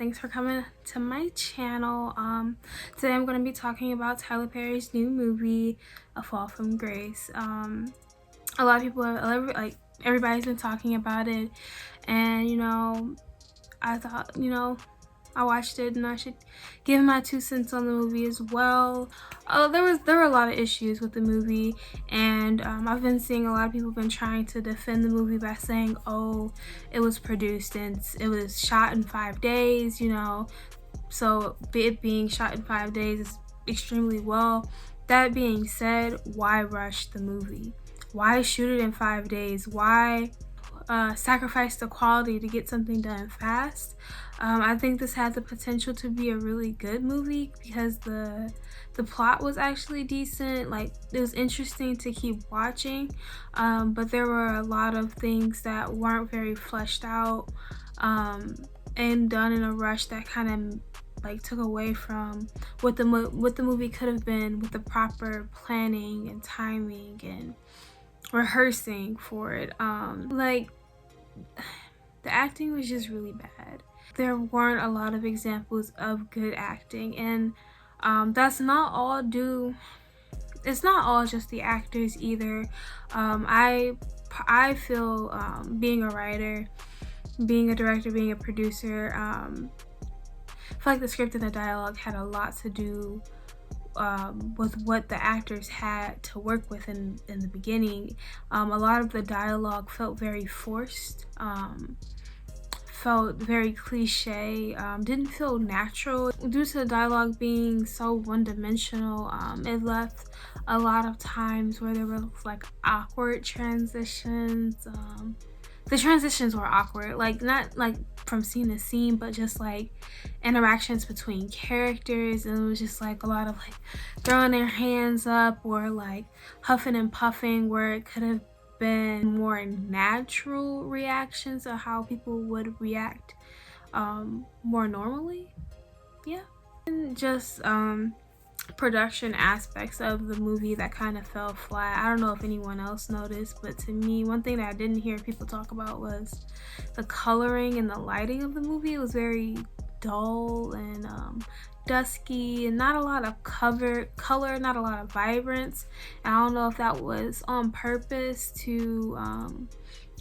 thanks for coming to my channel. Today I'm going to be talking about Tyler Perry's new movie, A Fall from Grace. A lot of people everybody's been talking about it, and I thought, I watched it and I should give my 2 cents on the movie as well. There were a lot of issues with the movie, and I've been seeing a lot of people been trying to defend the movie by saying, oh, it was produced and it was shot in 5 days, so it being shot in 5 days is extremely well. That being said, why rush the movie? Why shoot it in 5 days? Why sacrifice the quality to get something done fast? I think this had the potential to be a really good movie because the plot was actually decent. Like, it was interesting to keep watching, but there were a lot of things that weren't very fleshed out and done in a rush that kind of like took away from what the movie could have been with the proper planning and timing and rehearsing for it. The acting was just really bad. There weren't a lot of examples of good acting, and that's not all due. It's not all just the actors either. I feel being a writer, being a director, being a producer, I feel like the script and the dialogue had a lot to do with what the actors had to work with in the beginning. A lot of the dialogue felt very forced, felt very cliche, didn't feel natural. Due to the dialogue being so one-dimensional, it left a lot of times where there were like awkward transitions. The transitions were awkward, like not like from scene to scene, but just like interactions between characters, and it was just like a lot of like throwing their hands up or like huffing and puffing, where it could have been more natural reactions of how people would react more normally. Yeah. And just production aspects of the movie that kind of fell flat. I don't know if anyone else noticed, but to me, one thing that I didn't hear people talk about was the coloring and the lighting of the movie. It was very dull and dusky, and not a lot of color, not a lot of vibrance. And I don't know if that was on purpose to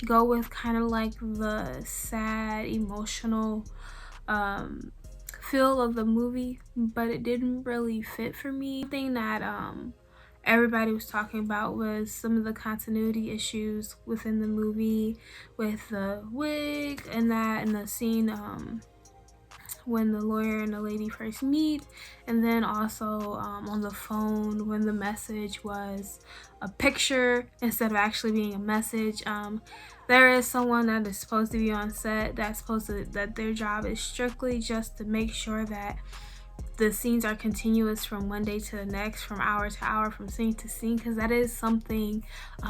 go with kind of like the sad, emotional feel of the movie, but it didn't really fit for me. The thing that everybody was talking about was some of the continuity issues within the movie, with the wig and the scene when the lawyer and the lady first meet, and then also on the phone when the message was a picture instead of actually being a message. There is someone that is supposed to be on set that their job is strictly just to make sure that the scenes are continuous from one day to the next, from hour to hour, from scene to scene, because that is something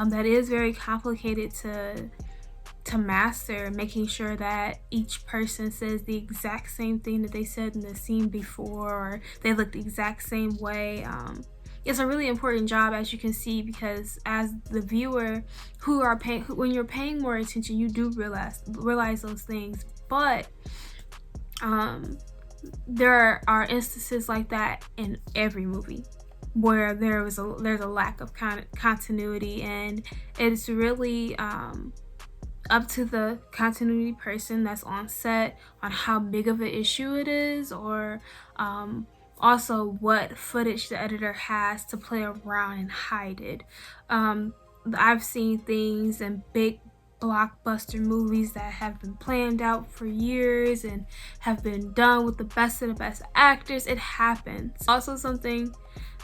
that is very complicated to master, making sure that each person says the exact same thing that they said in the scene before, or they look the exact same way. It's a really important job, as you can see, because as the viewer when you're paying more attention, you do realize those things. But there are instances like that in every movie where there's a lack of continuity, and it's really up to the continuity person that's on set on how big of an issue it is, or also what footage the editor has to play around and hide it. I've seen things in big blockbuster movies that have been planned out for years and have been done with the best of the best actors. It happens. Also, something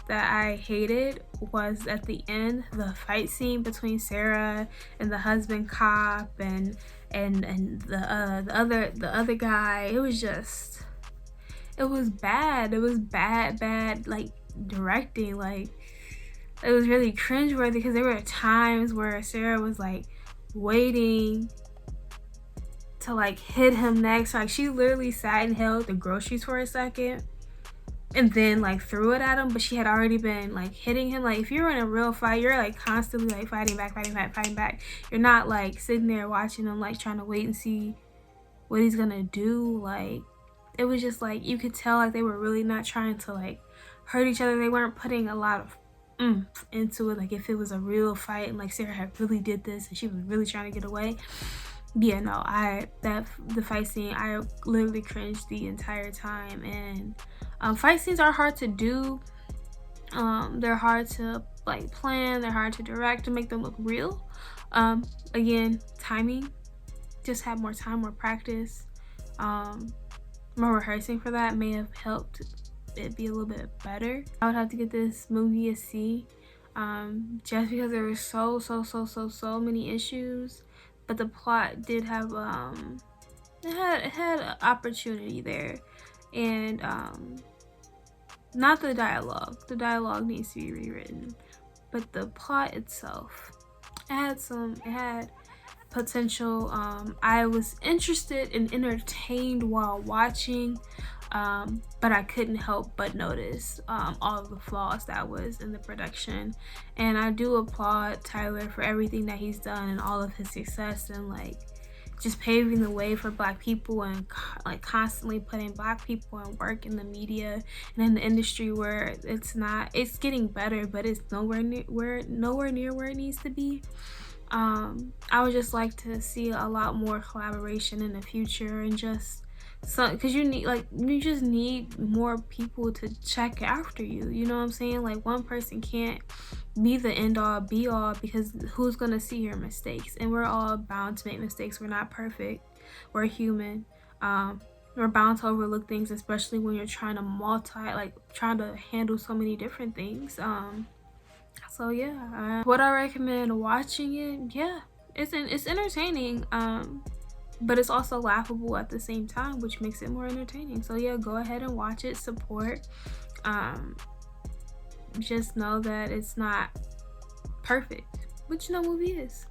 that I hated was at the end, the fight scene between Sarah and the husband cop and the other guy. It was bad. It was bad like directing. Like, it was really cringeworthy because there were times where Sarah was like waiting to like hit him next. Like, she literally sat and held the groceries for a second and then like threw it at him, but she had already been like hitting him. Like, if you're in a real fight, you're like constantly like fighting back. You're not like sitting there watching him like trying to wait and see what he's gonna do. Like, it was just like you could tell like they were really not trying to like hurt each other. They weren't putting a lot of into it. Like if it was a real fight and like Sarah had really did this and she was really trying to get away. Yeah, no, the fight scene, I literally cringed the entire time. And fight scenes are hard to do. They're hard to like plan, they're hard to direct, to make them look real. Again, timing, just have more time, more practice, more rehearsing for that may have helped it be a little bit better. I would have to get this movie a C, just because there were so many issues, but the plot did have it had an opportunity there. And not the dialogue. The dialogue needs to be rewritten, but the plot itself, it had potential. I was interested and entertained while watching, but I couldn't help but notice all of the flaws that was in the production. And I do applaud Tyler for everything that he's done and all of his success, and like just paving the way for Black people, and like constantly putting Black people in work in the media and in the industry where it's getting better, but it's nowhere near where it needs to be. I would just like to see a lot more collaboration in the future, and just because you just need more people to check after you, you know what I'm saying? Like one person can't be the end all be all, because who's gonna see your mistakes? And we're all bound to make mistakes. We're not perfect, we're human. We're bound to overlook things, especially when you're trying to handle so many different things. So yeah, would I recommend watching it? Yeah, it's entertaining, but it's also laughable at the same time, which makes it more entertaining. So yeah, go ahead and watch it, support. Just know that it's not perfect, which no movie is.